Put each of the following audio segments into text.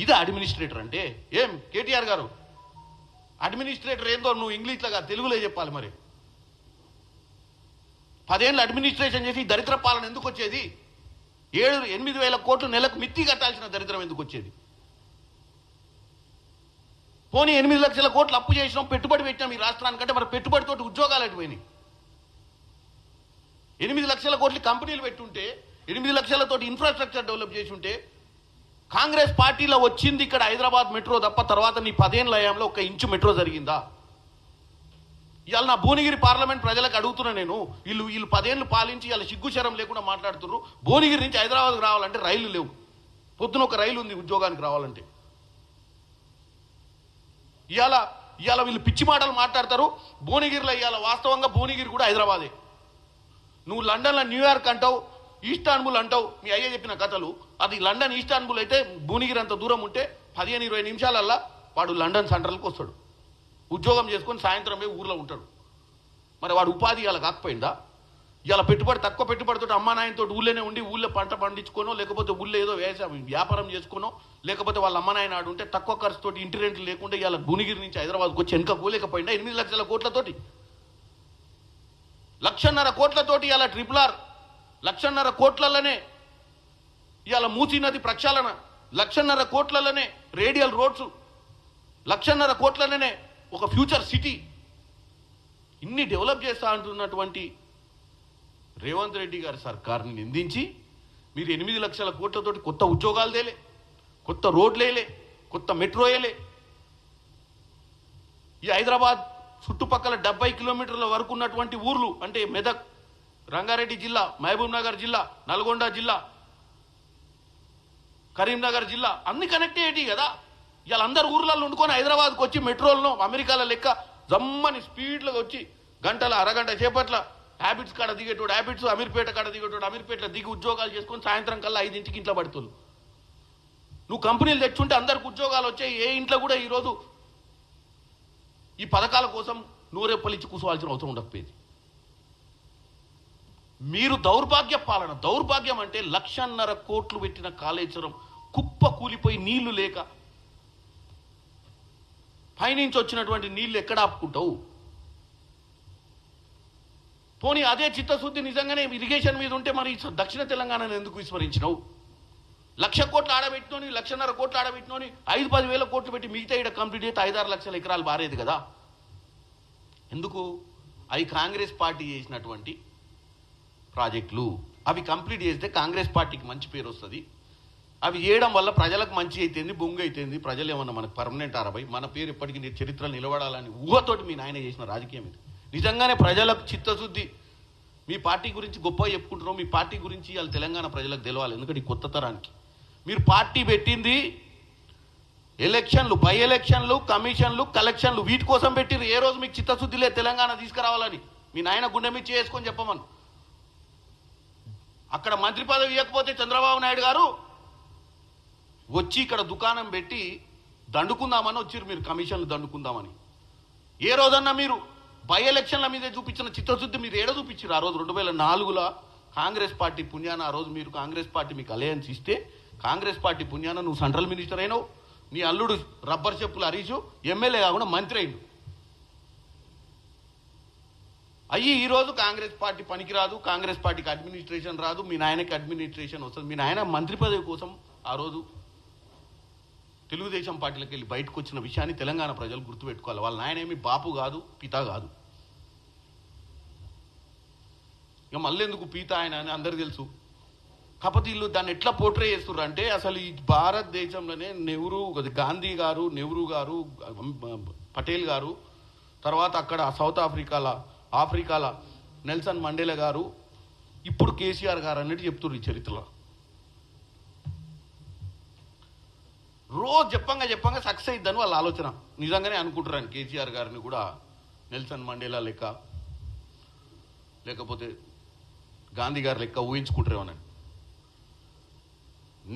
ఇది అడ్మినిస్ట్రేటర్ అంటే ఏం కేటీఆర్ గారు? అడ్మినిస్ట్రేటర్ ఏందో నువ్వు ఇంగ్లీష్లో తెలుగులో చెప్పాలి. మరి 10 ఏళ్ళు అడ్మినిస్ట్రేషన్ చేసి దరిద్ర పాలన ఎందుకు వచ్చేది? 7-8 వేల కోట్లు నెలకు మిత్తి కట్టాల్సిన దరిద్రం ఎందుకు వచ్చేది? పోనీ 8 లక్షల కోట్లు అప్పు చేసినాం, పెట్టుబడి పెట్టినాం ఈ రాష్ట్రానికంటే మరి పెట్టుబడితోటి ఉద్యోగాలు అటుపోయినాయి. 8 లక్షల కోట్లు కంపెనీలు పెట్టుంటే, 8 లక్షలతోటి ఇన్ఫ్రాస్ట్రక్చర్ డెవలప్ చేసి ఉంటే, కాంగ్రెస్ పార్టీలో వచ్చింది ఇక్కడ హైదరాబాద్ మెట్రో తప్ప తర్వాత నీ 10 ఏళ్ళ హయాంలో 1 ఇంచు మెట్రో జరిగిందా? ఇవాళ నా భువనగిరి పార్లమెంట్ ప్రజలకు అడుగుతున్నా నేను, వీళ్ళు 10 ఏళ్ళు పాలించి ఇవాళ సిగ్గుశరం లేకుండా మాట్లాడుతున్నారు. భువనగిరి నుంచి హైదరాబాద్కి రావాలంటే రైళ్లు లేవు. పొద్దున ఒక రైలు ఉంది ఉద్యోగానికి రావాలంటే. ఇవాళ వీళ్ళు పిచ్చి మాటలు మాట్లాడతారు. భువనగిరిలో ఇవాళ వాస్తవంగా భువనగిరి కూడా హైదరాబాదే. నువ్వు లండన్లో న్యూయార్క్ అంటావు, ఈస్టాన్బుల్ అంటావు, మీ అయ్య చెప్పిన కథలు. అది లండన్ ఈస్టాన్బుల్ అయితే భువనగిరి అంత దూరం ఉంటే 15-20 నిమిషాలల్లా వాడు లండన్ సెంట్రల్కి వస్తాడు. ఉద్యోగం చేసుకొని సాయంత్రం పోయి ఊర్లో ఉంటాడు. మరి వాడు ఉపాధి ఇవాళ కాకపోయిందా? ఇవాళ పెట్టుబడి తక్కువ పెట్టుబడితో అమ్మా నాయనతో ఊళ్ళోనే ఉండి ఊళ్ళో పంట పండించుకోనో, లేకపోతే ఊళ్ళో ఏదో వ్యాపారం చేసుకోనో, లేకపోతే వాళ్ళ అమ్మ నాయన ఆడు ఉంటే తక్కువ ఖర్చుతోటి ఇంటి రెంట్లు లేకుండా ఇవాళ భువనగిరి నుంచి హైదరాబాద్కి వచ్చి వెనుక పోలేకపోయిందా? 8 లక్షల కోట్లతోటి, 1.5 కోట్లతోటి ఇవాళ RRR, 1.5 కోట్లలోనే ఇవాళ మూసీ నది ప్రక్షాళన, 1.5 కోట్లలోనే రేడియల్ రోడ్స్, 1.5 కోట్లలోనే ఒక ఫ్యూచర్ సిటీ. ఇన్ని డెవలప్ చేస్తా అంటున్నటువంటి రేవంత్ రెడ్డి గారి సర్కార్ని నిందించి మీరు 8 లక్షల కోట్లతోటి కొత్త ఉద్యోగాలు తేలే, కొత్త రోడ్లు వేయలే, కొత్త మెట్రో వేయలే. ఈ హైదరాబాద్ చుట్టుపక్కల 70 కిలోమీటర్ల వరకు ఉన్నటువంటి ఊర్లు అంటే మెదక్, రంగారెడ్డి జిల్లా, మహబూబ్ నగర్ జిల్లా, నల్గొండ జిల్లా, కరీంనగర్ జిల్లా అన్ని కనెక్ట్ అయ్యేటి కదా. ఇవాళ అందరు ఊర్లలో వండుకొని హైదరాబాద్కి వచ్చి మెట్రోలను అమెరికాల లెక్క జమ్మని స్పీడ్లో వచ్చి గంటల అరగంట సేపట్ల హ్యాబిట్స్ కాడ దిగేటోడు హ్యాబిట్స్, అమీర్పేట కాడ దిగేటోడు అమీర్పేటలో దిగి ఉద్యోగాలు చేసుకొని సాయంత్రం కల్లా 5ంటికి ఇంట్లో పడుతుంది. నువ్వు కంపెనీలు తెచ్చుంటే అందరికి ఉద్యోగాలు వచ్చాయి. ఏ ఇంట్లో కూడా ఈరోజు ఈ పథకాల కోసం నూరెప్పలిచ్చి కూర్చోవాల్సిన అవసరం ఉండకపోయేది. మీరు దౌర్భాగ్య పాలన, దౌర్భాగ్యం అంటే 1.5 కోట్లు పెట్టిన కాళేశ్వరం కుప్ప కూలిపోయి నీళ్లు లేక పైనుంచి వచ్చినటువంటి నీళ్లు ఎక్కడ ఆపుకుంటావు? పోనీ అదే చిత్తశుద్ధి నిజంగానే ఇరిగేషన్ మీద ఉంటే మరి దక్షిణ తెలంగాణను ఎందుకు విస్మరించినావు? 1,00,000 కోట్లు ఆడబెట్టినోని, 1,50,000 కోట్లు ఆడబెట్టినోని 5-10 వేల కోట్లు పెట్టి మిగతా ఇక్కడ కంప్లీట్ అయితే 5-6 లక్షల ఎకరాలు బారేది కదా. ఎందుకు? అవి కాంగ్రెస్ పార్టీ చేసినటువంటి ప్రాజెక్టులు. అవి కంప్లీట్ చేస్తే కాంగ్రెస్ పార్టీకి మంచి పేరు వస్తుంది. అవి చేయడం వల్ల ప్రజలకు మంచి అయితేంది, బొంగు అయితేంది. ప్రజలు ఏమన్నా మనకు పర్మనెంట్ అరవై మన పేరు ఎప్పటికీ చరిత్రలు నిలబడాలని ఊహతోటి మీ నాయన చేసిన రాజకీయం ఇది. నిజంగానే ప్రజలకు చిత్తశుద్ధి, మీ పార్టీ గురించి గొప్పగా చెప్పుకుంటున్నాం, మీ పార్టీ గురించి వాళ్ళ తెలంగాణ ప్రజలకు తెలవాలి. ఎందుకంటే ఈ కొత్త తరానికి మీరు పార్టీ పెట్టింది ఎలక్షన్లు, బై ఎలక్షన్లు, కమిషన్లు, కలెక్షన్లు, వీటి కోసం పెట్టిరు. ఏ రోజు మీకు చిత్తశుద్ధి లేదు తెలంగాణ తీసుకురావాలని. మీ నాయన గుండె మీద చేసుకొని చెప్పమను. అక్కడ మంత్రి పదవి ఇవ్వకపోతే చంద్రబాబు నాయుడు గారు వచ్చి ఇక్కడ దుకాణం పెట్టి దండుకుందామని వచ్చిరు. మీరు కమిషన్లు దండుకుందామని ఏ రోజన్నా మీరు బై ఎలక్షన్ల మీదే చూపించిన చిత్తశుద్ధి మీరు ఏడ చూపించారు? ఆ రోజు 2004లో కాంగ్రెస్ పార్టీ పుణ్యాన ఆ రోజు మీరు కాంగ్రెస్ పార్టీ మీకు అలయన్స్ ఇస్తే కాంగ్రెస్ పార్టీ పుణ్యాన నువ్వు సెంట్రల్ మినిస్టర్ అయినావు. నీ అల్లుడు రబ్బర్ చెప్పులు హరీషు ఎమ్మెల్యే కాకుండా మంత్రి అయిండు. ఈరోజు కాంగ్రెస్ పార్టీ పనికిరాదు, కాంగ్రెస్ పార్టీకి అడ్మినిస్ట్రేషన్ రాదు, మీ నాయనకి అడ్మినిస్ట్రేషన్ వస్తుంది. మీ నాయన మంత్రి పదవి కోసం ఆ రోజు తెలుగుదేశం పార్టీలకు వెళ్ళి బయటకు వచ్చిన విషయాన్ని తెలంగాణ ప్రజలు గుర్తుపెట్టుకోవాలి. వాళ్ళ నాయన ఏమి బాపు కాదు, పిత కాదు. ఇక మళ్ళీ ఎందుకు పీత ఆయన అని అందరు తెలుసు. కాకపోతే వీళ్ళు దాన్ని ఎట్లా పోర్ట్రే చేస్తున్నారు అంటే అసలు ఈ భారతదేశంలోనే గాంధీ గారు, నెహ్రూ గారు, పటేల్ గారు, తర్వాత అక్కడ సౌత్ ఆఫ్రికాల నెల్సన్ మండేలా గారు, ఇప్పుడు కేసీఆర్ గారు అన్నట్టు చెప్తున్నారు ఈ చరిత్రలో. రోజు చెప్పంగా సక్సెస్ అయిద్దని వాళ్ళ ఆలోచన. నిజంగానే అనుకుంటారని కేసీఆర్ గారిని కూడా నెల్సన్ మండేలా లెక్క, లేకపోతే గాంధీ గారి లెక్క ఊహించుకుంటారేమోనని.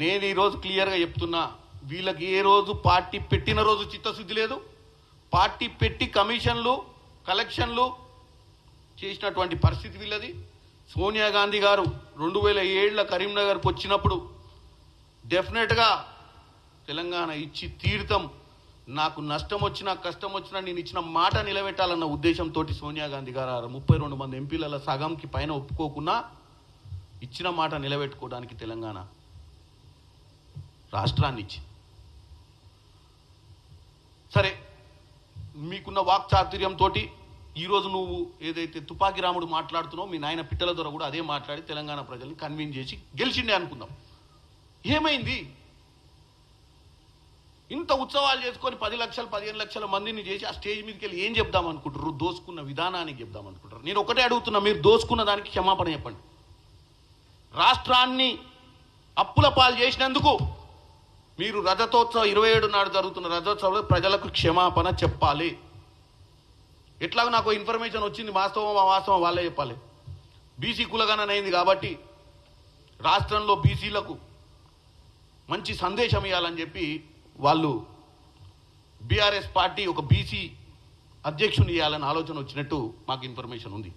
నేను ఈరోజు క్లియర్గా చెప్తున్నా, వీళ్ళకి ఏ రోజు పార్టీ పెట్టిన రోజు చిత్తశుద్ధి లేదు. పార్టీ పెట్టి కమిషన్లు, కలెక్షన్లు చేసినటువంటి పరిస్థితి వీళ్ళది. సోనియా గాంధీ గారు 2007లో కరీంనగర్కి వచ్చినప్పుడు డెఫినెట్గా తెలంగాణ ఇచ్చి తీర్థం, నాకు నష్టం వచ్చినా కష్టం వచ్చినా నేను ఇచ్చిన మాట నిలబెట్టాలన్న ఉద్దేశంతో సోనియా గాంధీ గారు 32 మంది ఎంపీల సగంకి పైన ఒప్పుకోకున్నా ఇచ్చిన మాట నిలబెట్టుకోవడానికి తెలంగాణ రాష్ట్రాన్ని ఇచ్చి, సరే మీకున్న వాక్చాతుర్యంతో ఈరోజు నువ్వు ఏదైతే తుపాకి రాముడు మాట్లాడుతున్నావు, మీ నాయన పిట్టల ద్వారా కూడా అదే మాట్లాడి తెలంగాణ ప్రజల్ని కన్విన్స్ చేసి గెలిచిండే అనుకుందాం. ఏమైంది? ఇంత ఉత్సవాలు చేసుకొని 10 లక్షలు 15 లక్షల మందిని చేసి ఆ స్టేజ్ మీదకి వెళ్ళి ఏం చెప్దాం అనుకుంటారు? దోసుకున్న విధానానికి చెప్దాం అనుకుంటారు. నేను ఒకటే అడుగుతున్నా, మీరు దోసుకున్న దానికి క్షమాపణ చెప్పండి. రాష్ట్రాన్ని అప్పుల పాలు చేసినందుకు మీరు రజతోత్సవం 27 నాడు జరుగుతున్న రజతోత్సవంలో ప్రజలకు క్షమాపణ చెప్పాలి. ఎట్లాగో నాకు ఇన్ఫర్మేషన్ వచ్చింది, వాస్తవం వాళ్ళే చెప్పాలి. బీసీ కులగణన అయింది కాబట్టి రాష్ట్రంలో బీసీలకు మంచి సందేశం ఇవ్వాలని చెప్పి వాళ్ళు బీఆర్ఎస్ పార్టీ ఒక బీసీ అధ్యక్షుని ఇవ్వాలని ఆలోచన వచ్చినట్టు మాకు ఇన్ఫర్మేషన్ ఉంది.